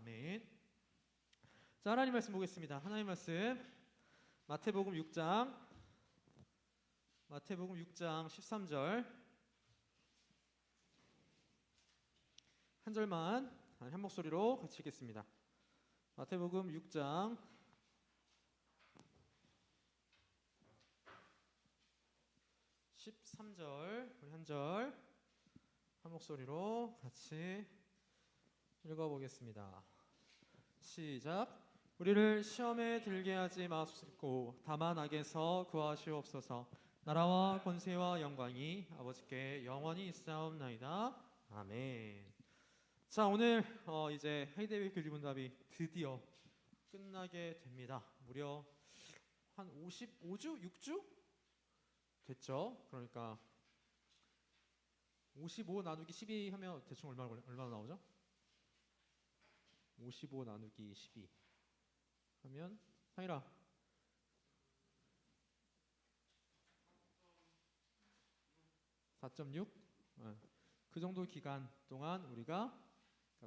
아멘. 자, 하나님 말씀 보겠습니다. 하나님 말씀 마태복음 6장 13절 한 절만 한 목소리로 같이 읽겠습니다. 마태복음 6장 13절 우리 한 절 한 목소리로 같이 읽어보겠습니다. 시작. 우리를 시험에 들게 하지 마옵시고 다만 악에서 구하시옵소서. 나라와 권세와 영광이 아버지께 영원히 있사옵나이다. 아멘. 자, 오늘 이제 하이데베르크 리문답이 드디어 끝나게 됩니다. 무려 한 55주? 6주? 됐죠? 그러니까 55 나누기 12 하면 대충 얼마나 나오죠? 55 나누기 12 하면 상일아 4.6? 그 정도 기간 동안 우리가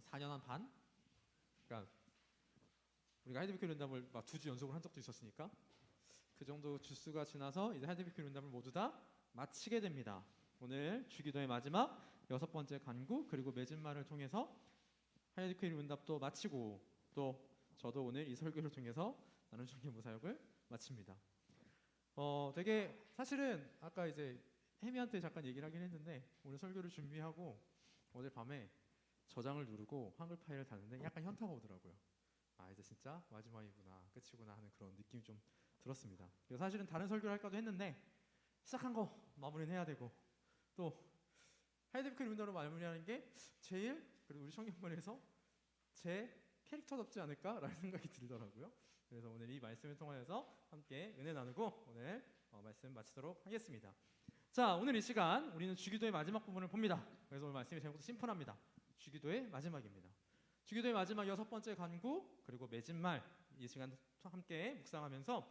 4년 한 반? 그러니까 우리가 하이데베르크 룬담을 막 2주 연속으로 한 적도 있었으니까 그 정도 주수가 지나서 이제 하이데베르크 룬담을 모두 다 마치게 됩니다. 오늘 주기도의 마지막 6번째 간구 그리고 맺은 말을 통해서 하이데베르크 룬담도 마치고 또 저도 오늘 이 설교를 통해서 나는 종교 무사역을 마칩니다. 되게 사실은 아까 이제 혜미한테 잠깐 얘기를 하긴 했는데 오늘 설교를 준비하고 어제 밤에 저장을 누르고 한글 파일을 닫는데 약간 현타가 오더라고요. 아, 이제 진짜 마지막이구나, 끝이구나 하는 그런 느낌이 좀 들었습니다. 그래서 사실은 다른 설교를 할까도 했는데 시작한 거 마무리는 해야 되고 또 하이데베르크 룬담으로 마무리하는 게 제일 그래도 우리 청년반에서 제 캐릭터답지 않을까라는 생각이 들더라고요. 그래서 오늘 이 말씀을 통하여서 함께 은혜 나누고 오늘 말씀 마치도록 하겠습니다. 자, 오늘 이 시간 우리는 주기도의 마지막 부분을 봅니다. 그래서 오늘 말씀이 제목도 심플합니다. 주기도의 마지막입니다. 주기도의 마지막 6번째 간구 그리고 맺은 말 이 시간 함께 묵상하면서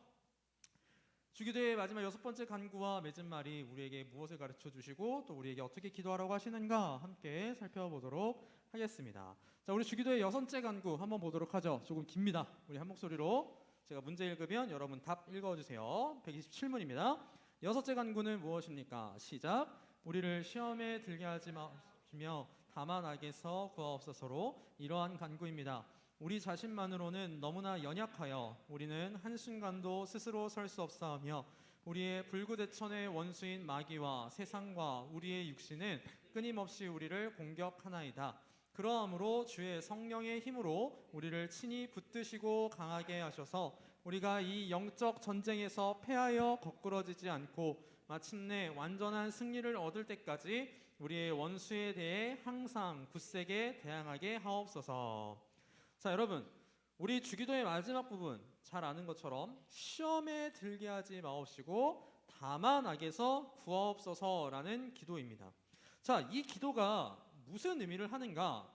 주기도의 마지막 6번째 간구와 맺은 말이 우리에게 무엇을 가르쳐 주시고 또 우리에게 어떻게 기도하라고 하시는가 함께 살펴보도록 하겠습니다. 자, 우리 주기도의 6번째 간구 한번 보도록 하죠. 조금 깁니다. 우리 한 목소리로 제가 문제 읽으면 여러분 답 읽어주세요. 127문입니다. 6번째 간구는 무엇입니까? 시작. 우리를 시험에 들게 하지 마시며 다만 악에서 구하옵소서로 이러한 간구입니다. 우리 자신만으로는 너무나 연약하여 우리는 한순간도 스스로 설 수 없사오며 우리의 불구대천의 원수인 마귀와 세상과 우리의 육신은 끊임없이 우리를 공격하나이다. 그러므로 주의 성령의 힘으로 우리를 친히 붙드시고 강하게 하셔서 우리가 이 영적 전쟁에서 패하여 거꾸러지지 않고 마침내 완전한 승리를 얻을 때까지 우리의 원수에 대해 항상 굳세게 대항하게 하옵소서. 자, 여러분, 우리 주기도의 마지막 부분 잘 아는 것처럼 시험에 들게 하지 마옵시고 다만 악에서 구하옵소서라는 기도입니다. 자, 이 기도가 무슨 의미를 하는가?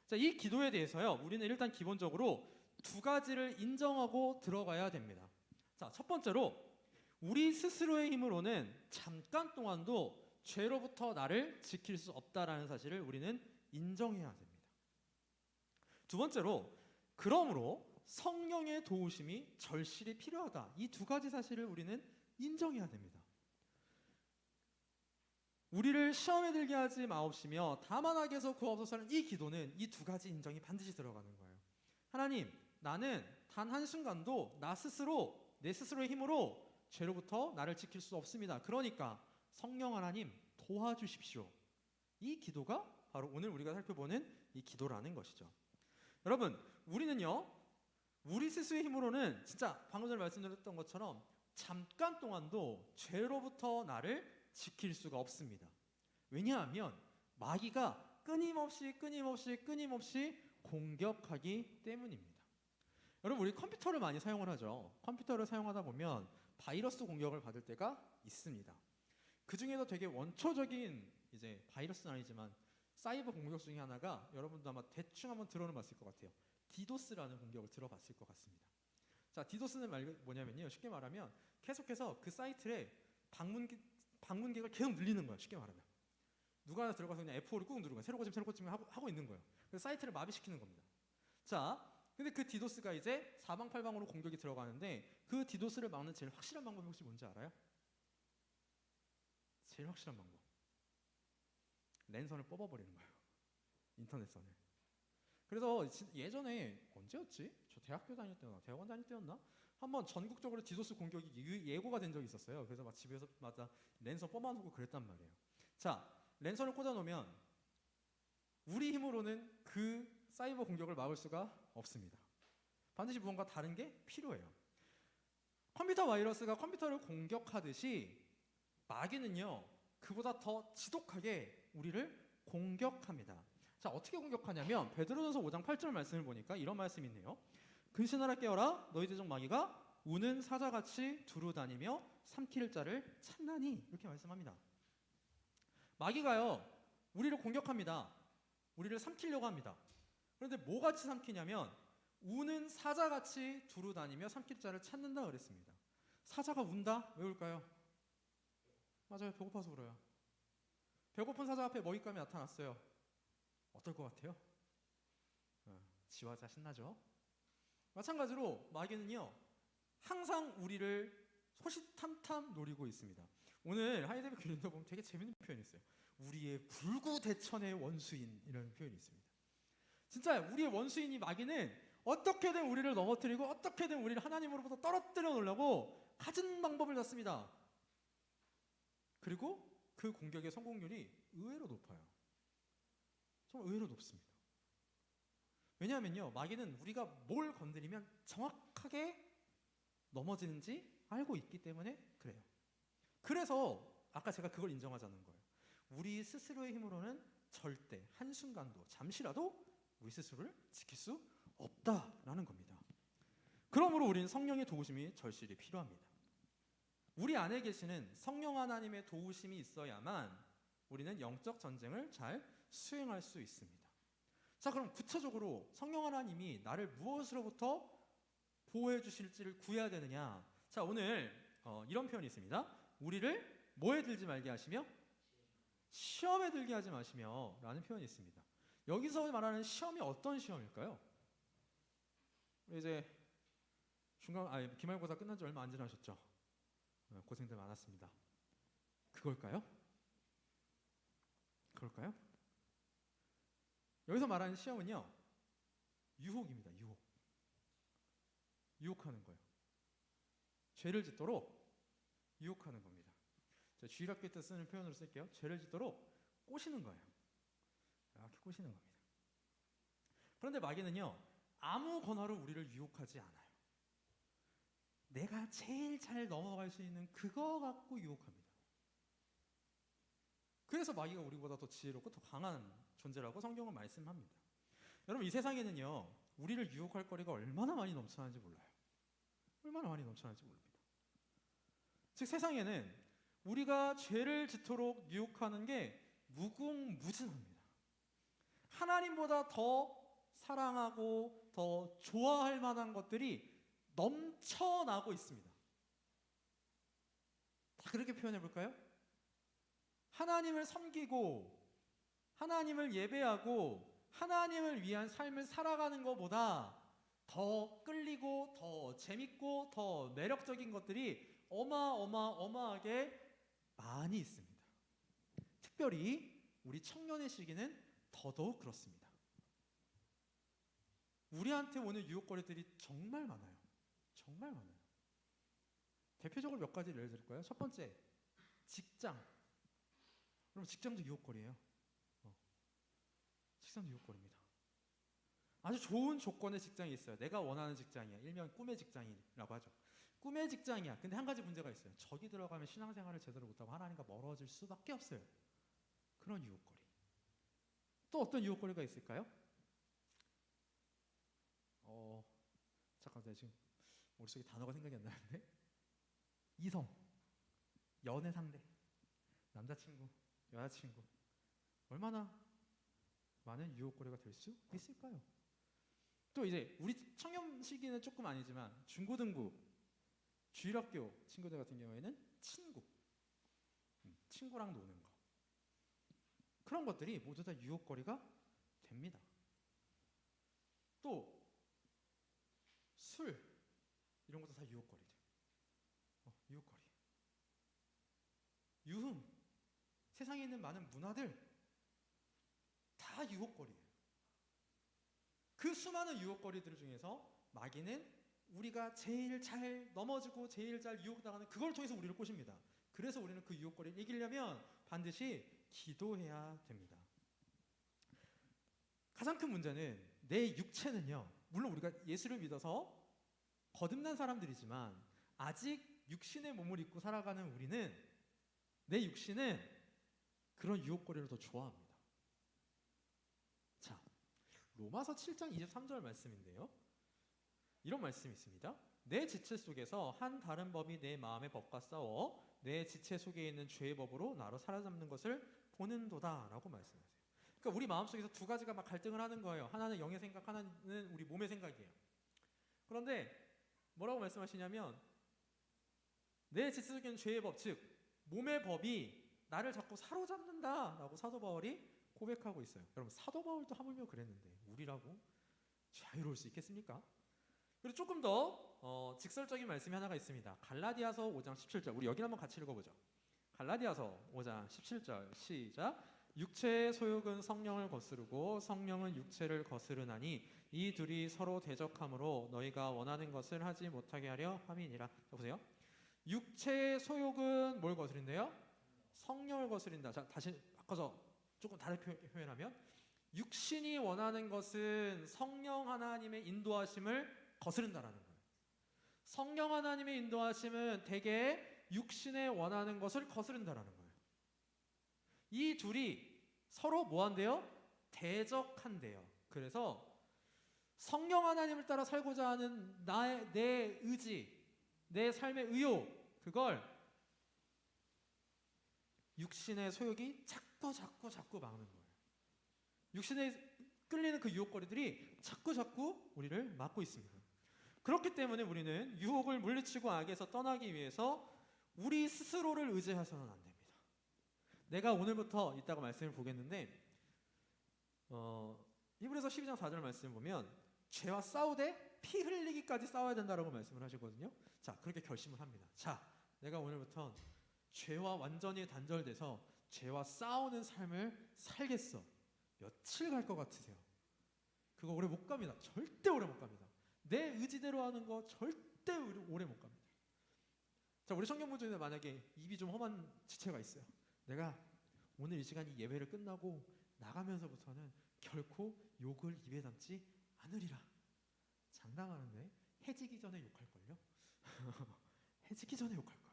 자, 이 기도에 대해서요, 우리는 일단 기본적으로 두 가지를 인정하고 들어가야 됩니다. 자, 첫 번째로 우리 스스로의 힘으로는 잠깐 동안도 죄로부터 나를 지킬 수 없다라는 사실을 우리는 인정해야 됩니다. 두 번째로 그러므로 성령의 도우심이 절실히 필요하다. 이 두 가지 사실을 우리는 인정해야 됩니다. 우리를 시험에 들게 하지 마옵시며 다만 악에서 구하옵소서라는 이 기도는 이 두 가지 인정이 반드시 들어가는 거예요. 하나님, 나는 단 한순간도 나 스스로 내 스스로의 힘으로 죄로부터 나를 지킬 수 없습니다. 그러니까 성령 하나님 도와주십시오. 이 기도가 바로 오늘 우리가 살펴보는 이 기도라는 것이죠. 여러분, 우리는요, 우리 스스로의 힘으로는 진짜 방금 전에 말씀드렸던 것처럼 잠깐 동안도 죄로부터 나를 지킬 수가 없습니다. 왜냐하면 마귀가 끊임없이 공격하기 때문입니다. 여러분, 우리 컴퓨터를 많이 사용을 하죠. 컴퓨터를 사용하다 보면 바이러스 공격을 받을 때가 있습니다. 그 중에도 되게 원초적인 이제 바이러스는 아니지만 사이버 공격 중에 하나가 여러분도 아마 대충 한번 들어는 봤을 것 같아요. 디도스라는 공격을 들어봤을 것 같습니다. 자, 디도스는 뭐냐면요, 쉽게 말하면 계속해서 그 사이트에 방문객을 계속 늘리는 거예요. 쉽게 말하면 누가 하나 들어가서 그냥 F5를 꾹 누르고 새로 고침 하고 있는 거예요. 그래서 사이트를 마비시키는 겁니다. 자, 근데 그 디도스가 이제 사방팔방으로 공격이 들어가는데 그 디도스를 막는 제일 확실한 방법이 혹시 뭔지 알아요? 제일 확실한 방법. 랜선을 뽑아버리는 거예요. 인터넷선을. 그래서 예전에 언제였지? 저 대학교 다닐 때였나? 대학원 다닐 때였나? 한번 전국적으로 디도스 공격이 예고가 된 적이 있었어요. 그래서 막 집에서 마다 랜선 뽑아놓고 그랬단 말이에요. 자, 랜선을 꽂아놓으면 우리 힘으로는 그 사이버 공격을 막을 수가 없습니다. 반드시 무언가 다른 게 필요해요. 컴퓨터 바이러스가 컴퓨터를 공격하듯이 마귀는요, 그보다 더 지독하게 우리를 공격합니다. 자, 어떻게 공격하냐면 베드로전서 5장 8절 말씀을 보니까 이런 말씀이 있네요. 근신하라 깨어라 너희 대적 마귀가 우는 사자같이 두루 다니며 삼킬 자를 찾나니 이렇게 말씀합니다. 마귀가요 우리를 공격합니다. 우리를 삼키려고 합니다. 그런데 뭐같이 삼키냐면 우는 사자같이 두루 다니며 삼킬 자를 찾는다 그랬습니다. 사자가 운다? 왜 울까요? 맞아요, 배고파서 울어요. 배고픈 사자 앞에 먹잇감이 나타났어요. 어떨 것 같아요? 지화자 신나죠? 마찬가지로 마귀는요 항상 우리를 호시탐탐 노리고 있습니다. 오늘 하이데베 교린도 보면 되게 재밌는 표현이 있어요. 우리의 불구대천의 원수인 이라는 표현이 있습니다. 진짜 우리의 원수인 이 마귀는 어떻게든 우리를 넘어뜨리고 어떻게든 우리를 하나님으로부터 떨어뜨려 놓으려고 갖은 방법을 짰습니다. 그리고 그 공격의 성공률이 의외로 높아요. 정말 의외로 높습니다. 왜냐하면요 마귀는 우리가 뭘 건드리면 정확하게 넘어지는지 알고 있기 때문에 그래요. 그래서 아까 제가 그걸 인정하자는 거예요. 우리 스스로의 힘으로는 절대 한순간도 잠시라도 우리 스스로를 지킬 수 없다라는 겁니다. 그러므로 우리는 성령의 도우심이 절실히 필요합니다. 우리 안에 계시는 성령 하나님의 도우심이 있어야만 우리는 영적 전쟁을 잘 수행할 수 있습니다. 자, 그럼 구체적으로 성령 하나님이 나를 무엇으로부터 보호해 주실지를 구해야 되느냐? 자, 오늘 이런 표현이 있습니다. 우리를 뭐에 들지 말게 하시며 시험에 들게 하지 마시며 라는 표현이 있습니다. 여기서 말하는 시험이 어떤 시험일까요? 이제 기말고사 끝난 지 얼마 안 지나셨죠? 고생들 많았습니다. 그걸까요? 그럴까요? 여기서 말하는 시험은요 유혹입니다. 유혹하는 거예요. 죄를 짓도록 유혹하는 겁니다. 제가 주일학교 때 쓰는 표현으로 쓸게요. 죄를 짓도록 꼬시는 거예요. 이렇게 꼬시는 겁니다. 그런데 마귀는요 아무 권화로 우리를 유혹하지 않아요. 내가 제일 잘 넘어갈 수 있는 그거 갖고 유혹합니다. 그래서 마귀가 우리보다 더 지혜롭고 더 강한 존재라고 성경은 말씀합니다. 여러분 이 세상에는요 우리를 유혹할 거리가 얼마나 많이 넘쳐나는지 몰라요. 얼마나 많이 넘쳐나는지 모릅니다. 즉 세상에는 우리가 죄를 짓도록 유혹하는 게 무궁무진합니다. 하나님보다 더 사랑하고 더 좋아할 만한 것들이 넘쳐나고 있습니다. 다 그렇게 표현해 볼까요? 하나님을 섬기고 하나님을 예배하고 하나님을 위한 삶을 살아가는 것보다 더 끌리고 더 재밌고 더 매력적인 것들이 어마어마하게 많이 있습니다. 특별히 우리 청년의 시기는 더더욱 그렇습니다. 우리한테 오는 유혹거리들이 정말 많아요. 정말 많아요. 대표적으로 몇 가지 예를 들까요? 첫 번째, 직장. 여러분 직장도 유혹거리예요. 직장도 유혹거리입니다. 아주 좋은 조건의 직장이 있어요. 내가 원하는 직장이야. 일명 꿈의 직장이라고 하죠. 꿈의 직장이야. 근데 한 가지 문제가 있어요. 저기 들어가면 신앙생활을 제대로 못하고 하나님과 멀어질 수밖에 없어요. 그런 유혹거리. 또 어떤 유혹거리가 있을까요? 잠깐 내가 지금 머릿속에 단어가 생각이 안 나는데 이성, 연애 상대, 남자친구, 여자친구 얼마나 많은 유혹거리가 될 수 있을까요? 또 이제 우리 청년 시기는 조금 아니지만 중고등부, 주일학교 친구들 같은 경우에는 친구랑 노는 거 그런 것들이 모두 다 유혹거리가 됩니다. 또 술 이런 것도 다 유혹거리죠. 유혹거리. 유흥, 세상에 있는 많은 문화들 다 유혹거리예요. 그 수많은 유혹거리들 중에서 마귀는 우리가 제일 잘 넘어지고 제일 잘 유혹당하는 그걸 통해서 우리를 꼬십니다. 그래서 우리는 그 유혹거리를 이기려면 반드시 기도해야 됩니다. 가장 큰 문제는 내 육체는요, 물론 우리가 예수를 믿어서 거듭난 사람들이지만 아직 육신의 몸을 입고 살아가는 우리는, 내 육신은 그런 유혹거리를 더 좋아합니다. 자, 로마서 7장 23절 말씀인데요, 이런 말씀이 있습니다. 내 지체 속에서 한 다른 법이 내 마음의 법과 싸워 내 지체 속에 있는 죄의 법으로 나로 사로잡는 것을 보는도다 라고 말씀하세요. 그러니까 우리 마음속에서 두 가지가 막 갈등을 하는 거예요. 하나는 영의 생각, 하나는 우리 몸의 생각이에요. 그런데 뭐라고 말씀하시냐면 내 지체 속에 있는 죄의 법, 즉 몸의 법이 나를 자꾸 사로잡는다 라고 사도 바울이 고백하고 있어요. 여러분, 사도 바울도 하물며 그랬는데 우리라고 자유로울 수 있겠습니까? 그리고 조금 더 직설적인 말씀이 하나가 있습니다. 갈라디아서 5장 17절, 우리 여기 한번 같이 읽어보죠. 갈라디아서 5장 17절 시작. 육체의 소욕은 성령을 거스르고 성령은 육체를 거스르나니 이 둘이 서로 대적함으로 너희가 원하는 것을 하지 못하게 하려 함이니라. 보세요. 육체의 소욕은 뭘 거스린대요? 성령을 거스린다. 자, 다시 바꿔서 조금 다르게 표현하면 육신이 원하는 것은 성령 하나님의 인도하심을 거스른다라는 거예요. 성령 하나님의 인도하심은 대개 육신에 원하는 것을 거스른다라는 거예요. 이 둘이 서로 뭐 한대요? 대적한대요. 그래서 성령 하나님을 따라 살고자 하는 내 의지, 내 삶의 의욕, 그걸 육신의 소욕이 자꾸 막는 거예요. 육신에 끌리는 그 유혹거리들이 자꾸 우리를 막고 있습니다. 그렇기 때문에 우리는 유혹을 물리치고 악에서 떠나기 위해서 우리 스스로를 의지해서는 안 됩니다. 내가 오늘부터 이따가 말씀을 보겠는데 히브리서 12장 4절 말씀을 보면 죄와 싸우되 피 흘리기까지 싸워야 된다라고 말씀을 하시거든요. 자, 그렇게 결심을 합니다. 자, 내가 오늘부터 죄와 완전히 단절돼서 죄와 싸우는 삶을 살겠어. 며칠 갈 것 같으세요? 그거 오래 못 갑니다. 절대 오래 못 갑니다. 내 의지대로 하는 거 절대 오래 못 갑니다. 자, 우리 청년분 중에 만약에 입이 좀 험한 지체가 있어요. 내가 오늘 이 시간이 예배를 끝나고 나가면서부터는 결코 욕을 입에 담지 않으리라. 장담하는데 해지기 전에 욕할걸요? 해지기 전에 욕할 거예요.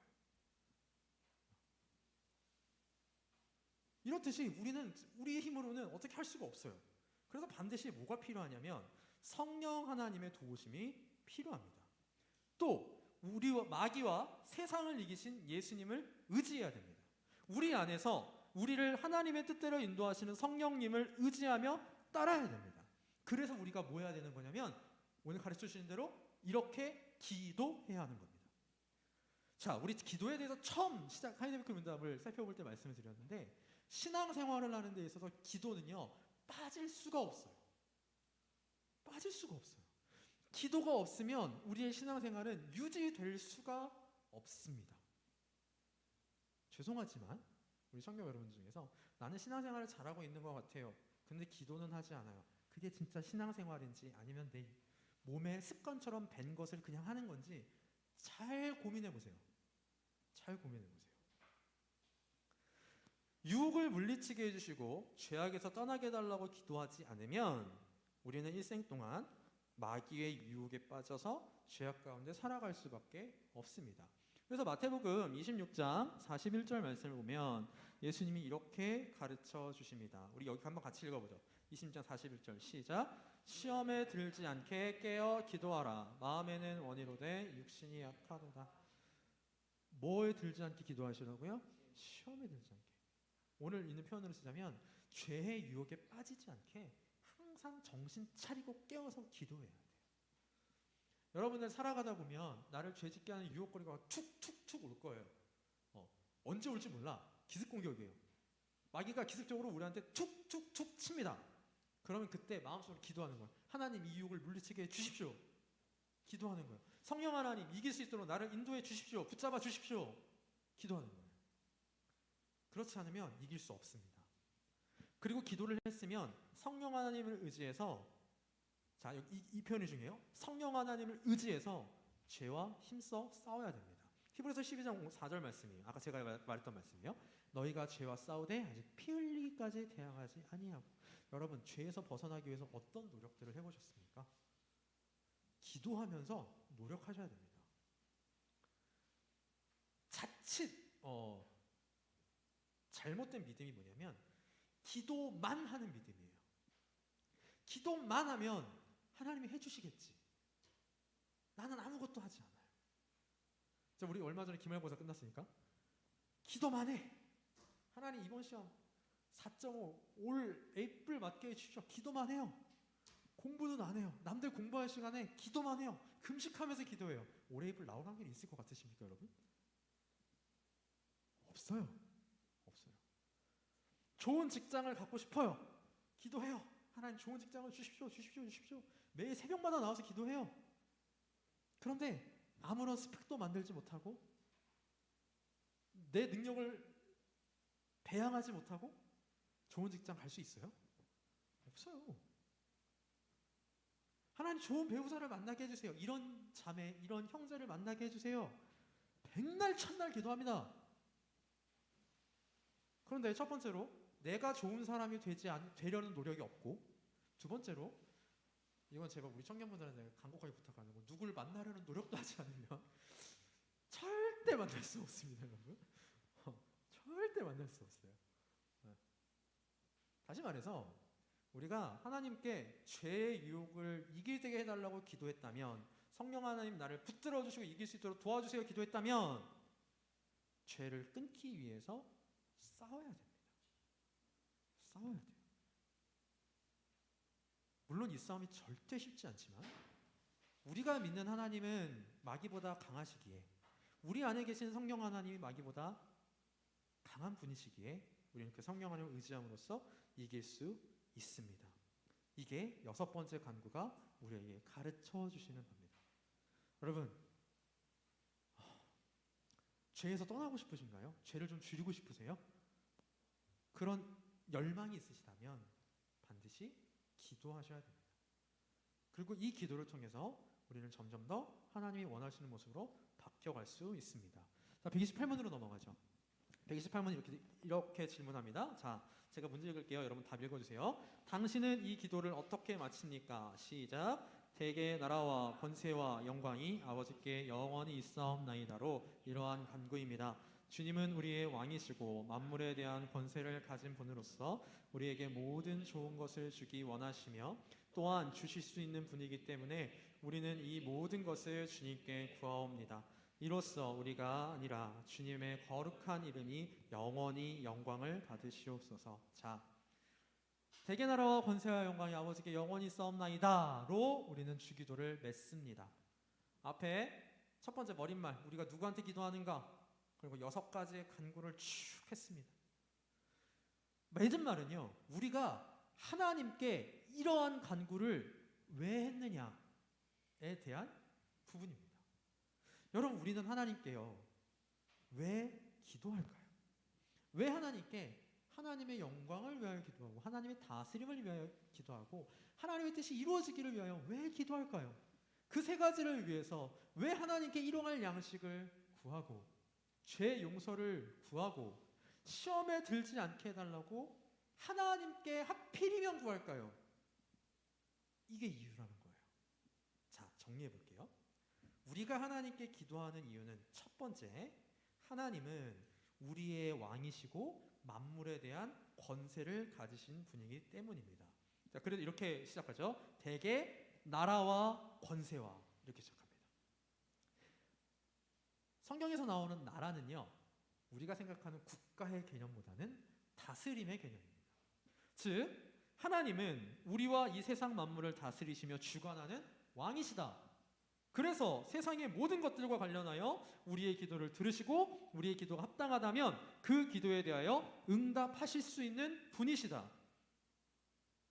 이렇듯이 우리는 우리의 힘으로는 어떻게 할 수가 없어요. 그래서 반드시 뭐가 필요하냐면 성령 하나님의 도우심이 필요합니다. 또 우리와 마귀와 세상을 이기신 예수님을 의지해야 됩니다. 우리 안에서 우리를 하나님의 뜻대로 인도하시는 성령님을 의지하며 따라야 됩니다. 그래서 우리가 뭐 해야 되는 거냐면 오늘 가르쳐 주신 대로 이렇게 기도해야 하는 겁니다. 자, 우리 기도에 대해서 처음 하이데베크 문답을 살펴볼 때 말씀을 드렸는데 신앙생활을 하는 데 있어서 기도는요 빠질 수가 없어요. 빠질 수가 없어요. 기도가 없으면 우리의 신앙생활은 유지될 수가 없습니다. 죄송하지만 우리 성도 여러분 중에서 나는 신앙생활을 잘하고 있는 것 같아요. 근데 기도는 하지 않아요. 그게 진짜 신앙생활인지 아니면 내 몸에 습관처럼 밴 것을 그냥 하는 건지 잘 고민해 보세요. 잘 고민해 보세요. 유혹을 물리치게 해주시고 죄악에서 떠나게 해달라고 기도하지 않으면 우리는 일생 동안 마귀의 유혹에 빠져서 죄악 가운데 살아갈 수밖에 없습니다. 그래서 마태복음 26장 41절 말씀을 보면 예수님이 이렇게 가르쳐 주십니다. 우리 여기 한번 같이 읽어보죠. 26장 41절 시작. 시험에 들지 않게 깨어 기도하라. 마음에는 원이로되 육신이 약하도다. 뭐에 들지 않게 기도하시라고요? 시험에 들지 않게. 오늘 있는 표현으로 쓰자면 죄의 유혹에 빠지지 않게 항상 정신 차리고 깨어서 기도해야 돼요. 여러분들 살아가다 보면 나를 죄짓게 하는 유혹거리가 툭툭툭 올 거예요. 언제 올지 몰라. 기습공격이에요. 마귀가 기습적으로 우리한테 툭툭툭 칩니다. 그러면 그때 마음속으로 기도하는 거예요. 하나님 이 유혹을 물리치게 해주십시오. 기도하는 거예요. 성령 하나님 이길 수 있도록 나를 인도해 주십시오. 붙잡아 주십시오. 기도하는 거예요. 그렇지 않으면 이길 수 없습니다. 그리고 기도를 했으면 성령 하나님을 의지해서, 자, 이 표현이 중요해요. 성령 하나님을 의지해서 죄와 힘써 싸워야 됩니다. 히브리서 12장 4절 말씀이에요. 아까 제가 말했던 말씀이요. 너희가 죄와 싸우되 아직 피 흘리기까지 대항하지 아니하고. 여러분, 죄에서 벗어나기 위해서 어떤 노력들을 해보셨습니까? 기도하면서 노력하셔야 됩니다. 자칫 잘못된 믿음이 뭐냐면 기도만 하는 믿음이에요. 기도만 하면 하나님이 해주시겠지. 나는 아무것도 하지 않아요. 자, 우리 얼마 전에 기말고사 끝났으니까 기도만 해. 하나님 이번 시험 4.5 올 A뿔 맞게 해주십시오. 기도만 해요. 공부는 안 해요. 남들 공부할 시간에 기도만 해요. 금식하면서 기도해요. 올 A뿔 나올 확률이 있을 것 같으십니까, 여러분? 없어요. 없어요. 좋은 직장을 갖고 싶어요. 기도해요. 하나님 좋은 직장을 주십시오. 주십시오. 주십시오. 매일 새벽마다 나와서 기도해요. 그런데 아무런 스펙도 만들지 못하고 내 능력을 배양하지 못하고 좋은 직장 갈 수 있어요? 없어요. 하나님 좋은 배우자를 만나게 해주세요. 이런 자매, 이런 형제를 만나게 해주세요. 백날 천날 기도합니다. 그런데 첫 번째로 내가 좋은 사람이 되려는 노력이 없고, 두 번째로 이건 제가 우리 청년분들한테 간곡하게 부탁하는 거, 누굴 만나려는 노력도 하지 않으면 절대 만날 수 없습니다, 여러분. 절대 만날 수 없어요. 다시 말해서 우리가 하나님께 죄의 유혹을 이길 수 있게 해달라고 기도했다면, 성령 하나님 나를 붙들어 주시고 이길 수 있도록 도와주세요 기도했다면, 죄를 끊기 위해서 싸워야 됩니다. 싸워야 돼요. 물론 이 싸움이 절대 쉽지 않지만 우리가 믿는 하나님은 마귀보다 강하시기에, 우리 안에 계신 성령 하나님이 마귀보다 강한 분이시기에 우리는 그 성령 하나님을 의지함으로써 이길 수 있습니다. 이게 6번째 간구가 우리에게 가르쳐 주시는 겁니다. 여러분, 죄에서 떠나고 싶으신가요? 죄를 좀 줄이고 싶으세요? 그런 열망이 있으시다면 반드시 기도하셔야 됩니다. 그리고 이 기도를 통해서 우리는 점점 더 하나님이 원하시는 모습으로 바뀌어갈 수 있습니다. 자, 128문으로 넘어가죠. 128문 이렇게 질문합니다. 자, 제가 문제 읽을게요. 여러분 답 읽어주세요. 당신은 이 기도를 어떻게 마칩니까? 시작. 대개 나라와 권세와 영광이 아버지께 영원히 있사옵나이다로 이러한 간구입니다. 주님은 우리의 왕이시고 만물에 대한 권세를 가진 분으로서 우리에게 모든 좋은 것을 주기 원하시며 또한 주실 수 있는 분이기 때문에 우리는 이 모든 것을 주님께 구하옵니다. 이로써 우리가 아니라 주님의 거룩한 이름이 영원히 영광을 받으시옵소서. 자, 대개 나라와 권세와 영광이 아버지께 영원히 있사옵나이다로 우리는 주기도를 맺습니다. 앞에 첫 번째 머릿말, 우리가 누구한테 기도하는가? 그리고 6가지의 간구를 쭉 했습니다. 맺은 말은요, 우리가 하나님께 이러한 간구를 왜 했느냐에 대한 부분입니다. 여러분, 우리는 하나님께요, 왜 기도할까요? 왜 하나님께 하나님의 영광을 위하여 기도하고 하나님의 다스림을 위하여 기도하고 하나님의 뜻이 이루어지기를 위하여 왜 기도할까요? 그 3가지를 위해서 왜 하나님께 일용할 양식을 구하고 죄 용서를 구하고 시험에 들지 않게 해달라고 하나님께 하필이면 구할까요? 이게 이유라는 거예요. 자, 정리해 볼게요. 우리가 하나님께 기도하는 이유는 첫 번째, 하나님은 우리의 왕이시고 만물에 대한 권세를 가지신 분이기 때문입니다. 자, 그래도 이렇게 시작하죠. 대개 나라와 권세와 이렇게 시작합니다. 성경에서 나오는 나라는요, 우리가 생각하는 국가의 개념보다는 다스림의 개념입니다. 즉, 하나님은 우리와 이 세상 만물을 다스리시며 주관하는 왕이시다. 그래서 세상의 모든 것들과 관련하여 우리의 기도를 들으시고 우리의 기도가 합당하다면 그 기도에 대하여 응답하실 수 있는 분이시다.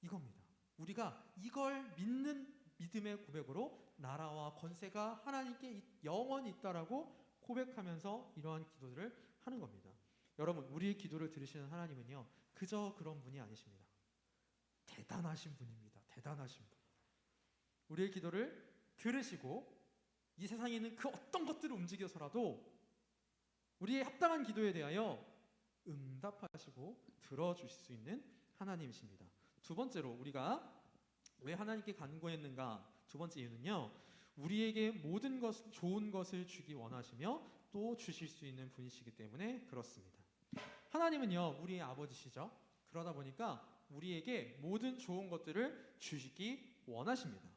이겁니다. 우리가 이걸 믿는 믿음의 고백으로 나라와 권세가 하나님께 영원히 있다라고 고백하면서 이러한 기도들을 하는 겁니다. 여러분, 우리의 기도를 들으시는 하나님은요, 그저 그런 분이 아니십니다. 대단하신 분입니다. 대단하신 분. 우리의 기도를 들으시고 이 세상에 있는 그 어떤 것들을 움직여서라도 우리의 합당한 기도에 대하여 응답하시고 들어주실 수 있는 하나님이십니다. 두 번째로 우리가 왜 하나님께 간구했는가? 두 번째 이유는요, 우리에게 모든 것, 좋은 것을 주기 원하시며 또 주실 수 있는 분이시기 때문에 그렇습니다. 하나님은요, 우리의 아버지시죠. 그러다 보니까 우리에게 모든 좋은 것들을 주시기 원하십니다.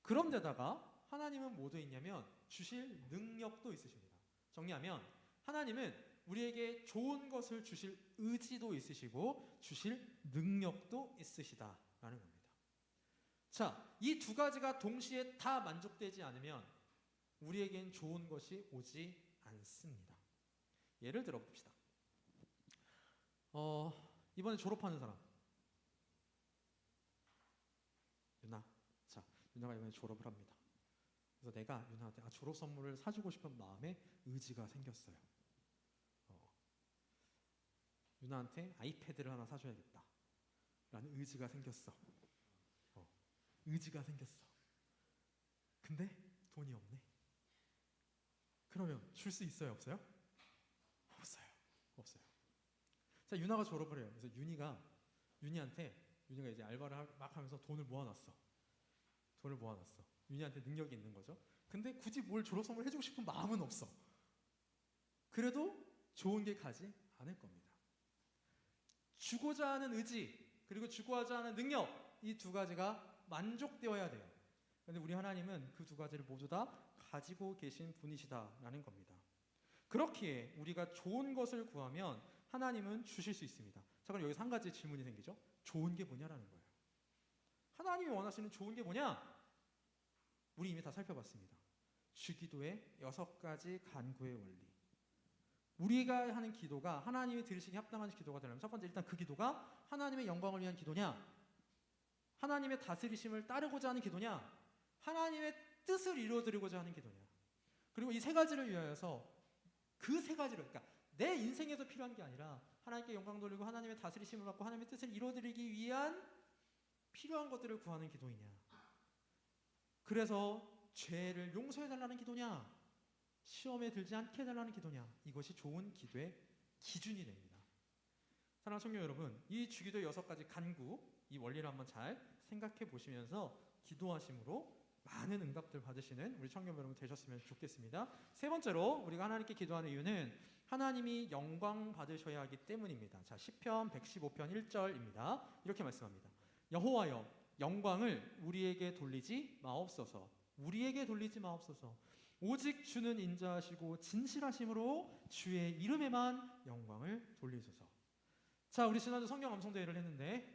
그런데다가 하나님은 뭐도 있냐면 주실 능력도 있으십니다. 정리하면 하나님은 우리에게 좋은 것을 주실 의지도 있으시고 주실 능력도 있으시다라는 겁니다. 자, 이 두 가지가 동시에 다 만족되지 않으면 우리에겐 좋은 것이 오지 않습니다. 예를 들어 봅시다. 이번에 졸업하는 사람. 유나. 자, 유나가 이번에 졸업을 합니다. 그래서 내가 유나한테 졸업 선물을 사주고 싶은 마음에 의지가 생겼어요. 유나한테 아이패드를 하나 사줘야겠다 라는 의지가 생겼어. 의지가 생겼어. 근데 돈이 없네. 그러면 줄 수 있어요? 없어요? 없어요. 없어요. 자, 유나가 졸업을 해요. 그래서 유니가 이제 알바를 막 하면서 돈을 모아놨어. 유니한테 능력이 있는 거죠. 근데 굳이 뭘 졸업 선물 해주고 싶은 마음은 없어. 그래도 좋은 게 가지 않을 겁니다. 주고자 하는 의지 그리고 주고자 하는 능력, 이 두 가지가 만족되어야 돼요. 그런데 우리 하나님은 그 두 가지를 모두 다 가지고 계신 분이시다라는 겁니다. 그렇기에 우리가 좋은 것을 구하면 하나님은 주실 수 있습니다. 자, 그럼 여기서 한 가지 질문이 생기죠. 좋은 게 뭐냐라는 거예요. 하나님이 원하시는 좋은 게 뭐냐? 우리 이미 다 살펴봤습니다. 주기도의 6가지 간구의 원리. 우리가 하는 기도가 하나님이 들으시기 합당한 기도가 되려면 첫 번째, 일단 그 기도가 하나님의 영광을 위한 기도냐, 하나님의 다스리심을 따르고자 하는 기도냐, 하나님의 뜻을 이루어드리고자 하는 기도냐. 그리고 이 세 가지를 위하여서 그 세 가지를, 그러니까 내 인생에서 필요한 게 아니라 하나님께 영광 돌리고 하나님의 다스리심을 받고 하나님의 뜻을 이루어드리기 위한 필요한 것들을 구하는 기도이냐, 그래서 죄를 용서해달라는 기도냐, 시험에 들지 않게 해달라는 기도냐, 이것이 좋은 기도의 기준이 됩니다. 사랑하는 청년 여러분, 이 주기도 6가지 간구, 이 원리를 한번 잘 생각해 보시면서 기도하심으로 많은 응답들 받으시는 우리 청년 여러분 되셨으면 좋겠습니다. 세 번째로 우리가 하나님께 기도하는 이유는 하나님이 영광 받으셔야 하기 때문입니다. 자, 시편 115편 1절입니다. 이렇게 말씀합니다. 여호와여, 영광을 우리에게 돌리지 마옵소서. 우리에게 돌리지 마옵소서. 오직 주는 인자하시고 진실하심으로 주의 이름에만 영광을 돌리소서. 자, 우리 지난주 성경 암송대회를 했는데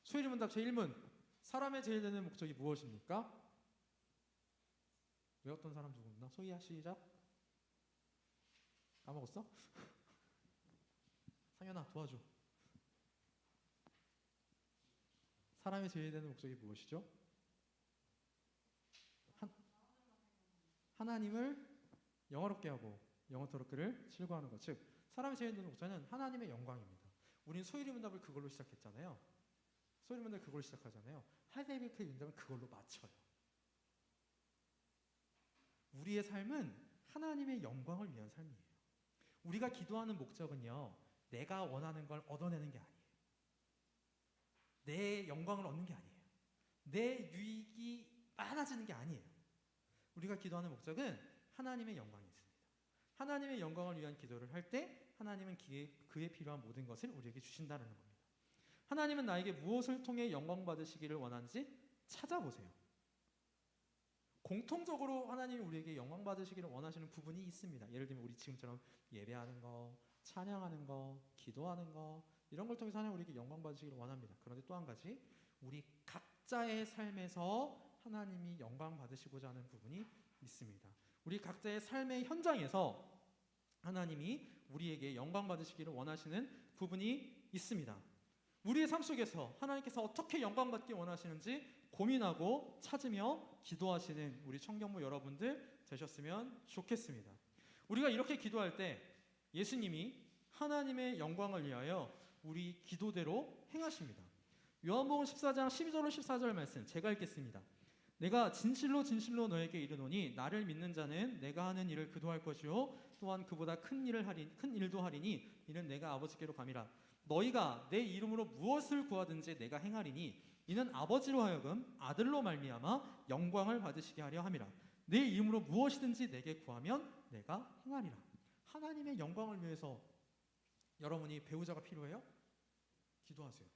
소일문답 제1문, 사람의 제일 되는 목적이 무엇입니까? 외웠던 사람 누구 있나? 소희야, 시작. 까먹었어? 상현아, 도와줘. 사람의 제일 되는 목적이 무엇이죠? 하나님을 영화롭게 하고 영원토록 그를 즐거워하는 것. 즉, 사람의 제일 되는 목적은 하나님의 영광입니다. 우린 소일의 문답을 그걸로 시작했잖아요. 소일의 문답을 그걸로 시작하잖아요. 하이데베이크의 문답은 그걸로 맞춰요. 우리의 삶은 하나님의 영광을 위한 삶이에요. 우리가 기도하는 목적은요, 내가 원하는 걸 얻어내는 게 아니에요. 내 영광을 얻는 게 아니에요. 내 유익이 많아지는 게 아니에요. 우리가 기도하는 목적은 하나님의 영광이 있습니다. 하나님의 영광을 위한 기도를 할 때 하나님은 그에 필요한 모든 것을 우리에게 주신다는 겁니다. 하나님은 나에게 무엇을 통해 영광 받으시기를 원하는지 찾아보세요. 공통적으로 하나님이 우리에게 영광 받으시기를 원하시는 부분이 있습니다. 예를 들면 우리 지금처럼 예배하는 거, 찬양하는 거, 기도하는 거, 이런 걸 통해서 하나님 우리에게 영광 받으시기를 원합니다. 그런데 또 한 가지, 우리 각자의 삶에서 하나님이 영광 받으시고자 하는 부분이 있습니다. 우리 각자의 삶의 현장에서 하나님이 우리에게 영광 받으시기를 원하시는 부분이 있습니다. 우리의 삶 속에서 하나님께서 어떻게 영광 받기 원하시는지 고민하고 찾으며 기도하시는 우리 청년부 여러분들 되셨으면 좋겠습니다. 우리가 이렇게 기도할 때 예수님이 하나님의 영광을 위하여 우리 기도대로 행하십니다. 요한복음 14장 12절로 14절 말씀 제가 읽겠습니다. 내가 진실로 진실로 너에게 이르노니 나를 믿는 자는 내가 하는 일을 그도 할 것이요 또한 그보다 큰 일도 하리니 이는 내가 아버지께로 감이라. 너희가 내 이름으로 무엇을 구하든지 내가 행하리니 이는 아버지로 하여금 아들로 말미암아 영광을 받으시게 하려 함이라. 내 이름으로 무엇이든지 내게 구하면 내가 행하리라. 하나님의 영광을 위해서 여러분이 배우자가 필요해요? 기도하세요.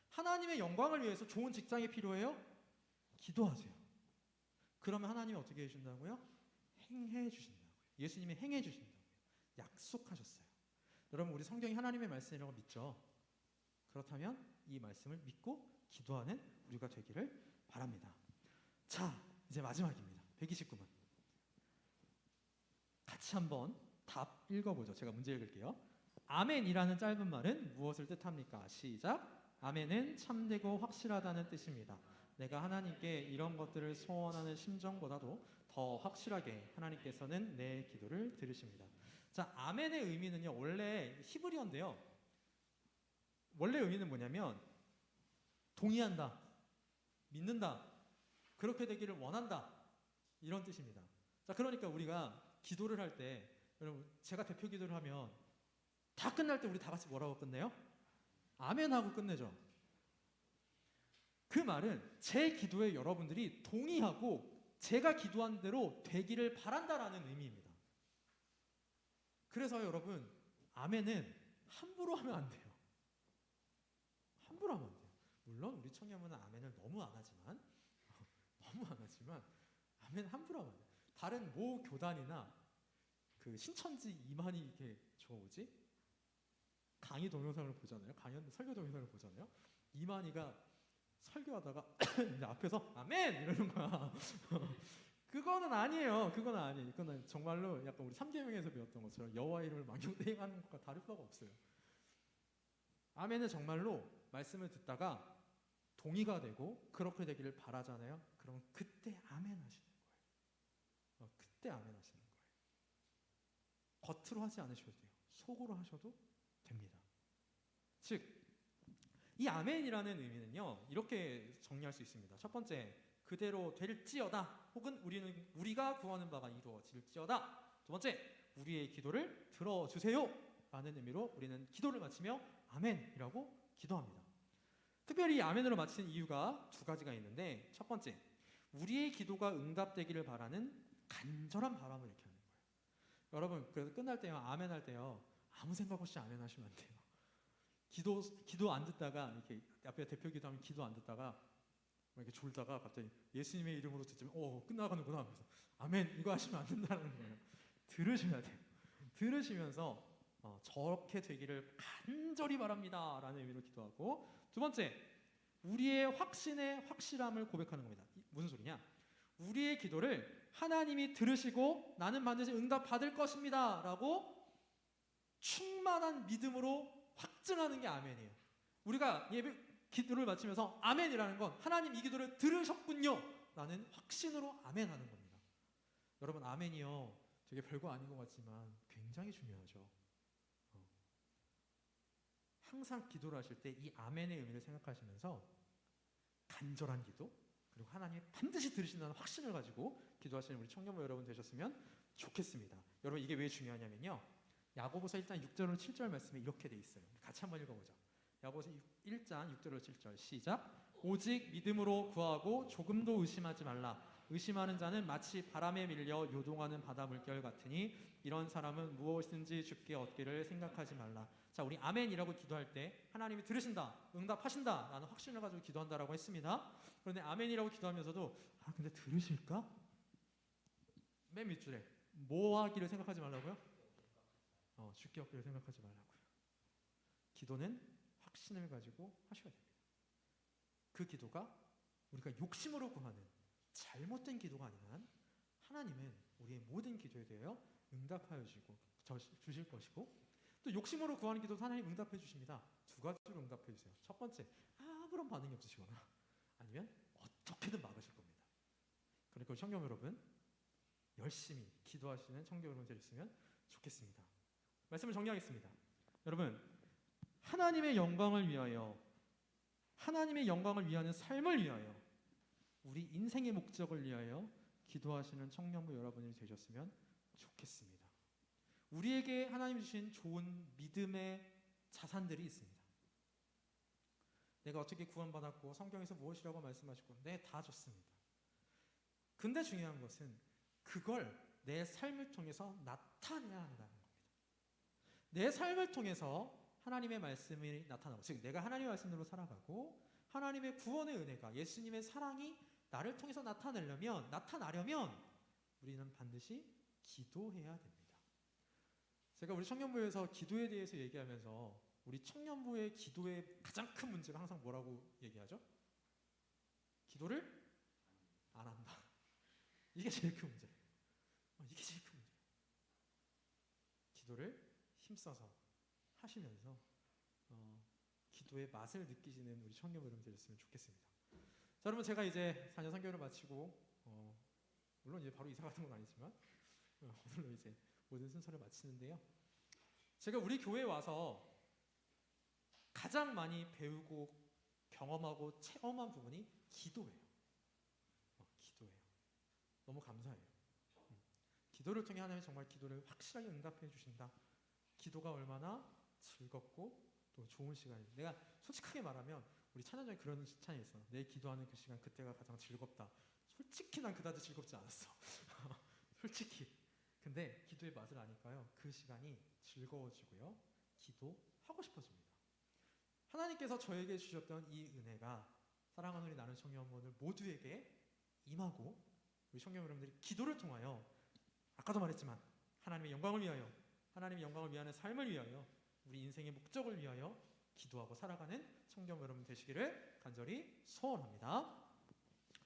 하나님의 영광을 위해서 좋은 직장이 필요해요? 기도하세요. 그러면 하나님이 어떻게 해주신다고요? 행해 주신다고요. 예수님이 행해 주신다고요. 약속하셨어요. 여러분 우리 성경이 하나님의 말씀이라고 믿죠? 그렇다면 이 말씀을 믿고 기도하는 우리가 되기를 바랍니다. 자, 이제 마지막입니다. 129번. 같이 한번 답 읽어보죠. 제가 문제 읽을게요. 아멘이라는 짧은 말은 무엇을 뜻합니까? 시작. 아멘은 참되고 확실하다는 뜻입니다. 내가 하나님께 이런 것들을 소원하는 심정보다도 더 확실하게 하나님께서는 내 기도를 들으십니다. 자, 아멘의 의미는요, 원래 히브리어인데요. 원래 의미는 뭐냐면 동의한다, 믿는다, 그렇게 되기를 원한다, 이런 뜻입니다. 자, 그러니까 우리가 기도를 할 때, 여러분 제가 대표 기도를 하면 다 끝날 때 우리 다 같이 뭐라고 끝내요? 아멘하고 끝내죠. 그 말은 제 기도에 여러분들이 동의하고 제가 기도한 대로 되기를 바란다라는 의미입니다. 그래서 여러분 아멘은 함부로 하면 안 돼요. 함부로 하면 안 돼요. 물론 우리 청년부는 아멘을 너무 안 하지만 아멘 함부로 하면 안 돼요. 다른 모 교단이나 그 신천지 이만희 이렇게 뭐지? 강의 동영상을 보잖아요. 설교 동영상을 보잖아요. 이만희가 설교하다가 이제 앞에서 아멘 이러는 거야. 그거는 아니에요. 그거는 정말로 약간 우리 3계명에서 배웠던 것처럼 여호와 이름을 망령되행하는 것과 다를 바가 없어요. 아멘은 정말로 말씀을 듣다가 동의가 되고 그렇게 되기를 바라잖아요. 그럼 그때 아멘 하시는 거예요. 그때 아멘 하시는 거예요. 겉으로 하지 않으셔도 돼요. 속으로 하셔도 됩니다. 즉 이 아멘이라는 의미는요, 이렇게 정리할 수 있습니다. 첫 번째, 그대로 될지어다, 혹은 우리가 구하는 바가 이루어질지어다. 두 번째, 우리의 기도를 들어주세요 라는 의미로 우리는 기도를 마치며 아멘이라고 기도합니다. 특별히 이 아멘으로 마치는 이유가 두 가지가 있는데, 첫 번째, 우리의 기도가 응답되기를 바라는 간절한 바람을 이렇게 하는 거예요. 여러분 그래서 끝날 때요, 아멘 할 때요, 아무 생각 없이 아멘 하시면 안 돼요. 기도 안 듣다가 이렇게 앞에 대표 기도하면 기도 안 듣다가 이렇게 졸다가 갑자기 예수님의 이름으로 듣지면 끝나가는구나 하면서 아멘 이거 하시면 안 된다는 거예요. 들으셔야 돼요. 들으시면서 저렇게 되기를 간절히 바랍니다 라는 의미로 기도하고, 두 번째, 우리의 확신의 확실함을 고백하는 겁니다. 무슨 소리냐? 우리의 기도를 하나님이 들으시고 나는 반드시 응답받을 것입니다 라고 충만한 믿음으로 확증하는 게 아멘이에요. 우리가 기도를 마치면서 아멘이라는 건 하나님 이 기도를 들으셨군요 라는 확신으로 아멘하는 겁니다. 여러분 아멘이요, 되게 별거 아닌 것 같지만 굉장히 중요하죠. 항상 기도를 하실 때 이 아멘의 의미를 생각하시면서 간절한 기도, 그리고 하나님이 반드시 들으신다는 확신을 가지고 기도하시는 우리 청년부 여러분 되셨으면 좋겠습니다. 여러분 이게 왜 중요하냐면요, 야고보서 1장 6절 7절 말씀에 이렇게 돼 있어요. 같이 한번 읽어보죠. 야고보서 1장 6절 7절 시작. 오직 믿음으로 구하고 조금도 의심하지 말라. 의심하는 자는 마치 바람에 밀려 요동하는 바다 물결 같으니 이런 사람은 무엇이든지 주께 얻기를 생각하지 말라. 자, 우리 아멘이라고 기도할 때 하나님이 들으신다, 응답하신다 라는 확신을 가지고 기도한다라고 했습니다. 그런데 아멘이라고 기도하면서도 근데 들으실까? 맨 밑줄에 뭐 하기를 생각하지 말라고요? 주께 얻기를 생각하지 말라고요. 기도는 확신을 가지고 하셔야 됩니다. 그 기도가 우리가 욕심으로 구하는 잘못된 기도가 아닌 한 하나님은 우리의 모든 기도에 대하여 응답하여 주실 것이고, 또 욕심으로 구하는 기도도 하나님 응답해 주십니다. 두 가지로 응답해 주세요. 첫 번째, 아무런 반응이 없으시거나 아니면 어떻게든 막으실 겁니다. 그러니까 청년 여러분 열심히 기도하시는 청년 여러분 되셨으면 좋겠습니다. 말씀을 정리하겠습니다. 여러분 하나님의 영광을 위하여 하나님의 영광을 위하는 삶을 위하여 우리 인생의 목적을 위하여 기도하시는 청년부 여러분이 되셨으면 좋겠습니다. 우리에게 하나님 주신 좋은 믿음의 자산들이 있습니다. 내가 어떻게 구원받았고 성경에서 무엇이라고 말씀하셨고 네, 다 좋습니다. 근데 중요한 것은 그걸 내 삶을 통해서 나타내야 한다는 겁니다. 내 삶을 통해서 하나님의 말씀이 나타나고, 즉 내가 하나님의 말씀대로 살아가고 하나님의 구원의 은혜가, 예수님의 사랑이 나를 통해서 나타나려면 우리는 반드시 기도해야 됩니다. 제가 우리 청년부에서 기도에 대해서 얘기하면서 우리 청년부의 기도의 가장 큰 문제가 항상 뭐라고 얘기하죠? 기도를 안 한다. 이게 제일 큰 문제예요. 이게 제일 큰 문제예요. 기도를 힘써서 하시면서 기도의 맛을 느끼시는 우리 청년 여러분 되셨으면 좋겠습니다. 자, 여러분 제가 이제 4년 3개월을 마치고 물론 이제 바로 이사 가는 건 아니지만 오늘로 이제 모든 순서를 마치는데요. 제가 우리 교회에 와서 가장 많이 배우고 경험하고 체험한 부분이 기도예요. 기도예요. 너무 감사해요. 기도를 통해 하나님이 정말 기도를 확실하게 응답해 주신다. 기도가 얼마나 즐겁고 또 좋은 시간이에요. 내가 솔직하게 말하면 우리 찬양장에 그런 찬양이 있어. 내 기도하는 그 시간 그때가 가장 즐겁다. 솔직히 난 그다지 즐겁지 않았어. 솔직히. 근데 기도의 맛을 아니까요. 그 시간이 즐거워지고요. 기도하고 싶어집니다. 하나님께서 저에게 주셨던 이 은혜가 사랑하는 우리 나는 청년분들 모두에게 임하고 우리 청년 여러분들이 기도를 통하여 아까도 말했지만 하나님의 영광을 위하여 하나님의 영광을 위하는 삶을 위하여 우리 인생의 목적을 위하여 기도하고 살아가는 청년 여러분 되시기를 간절히 소원합니다.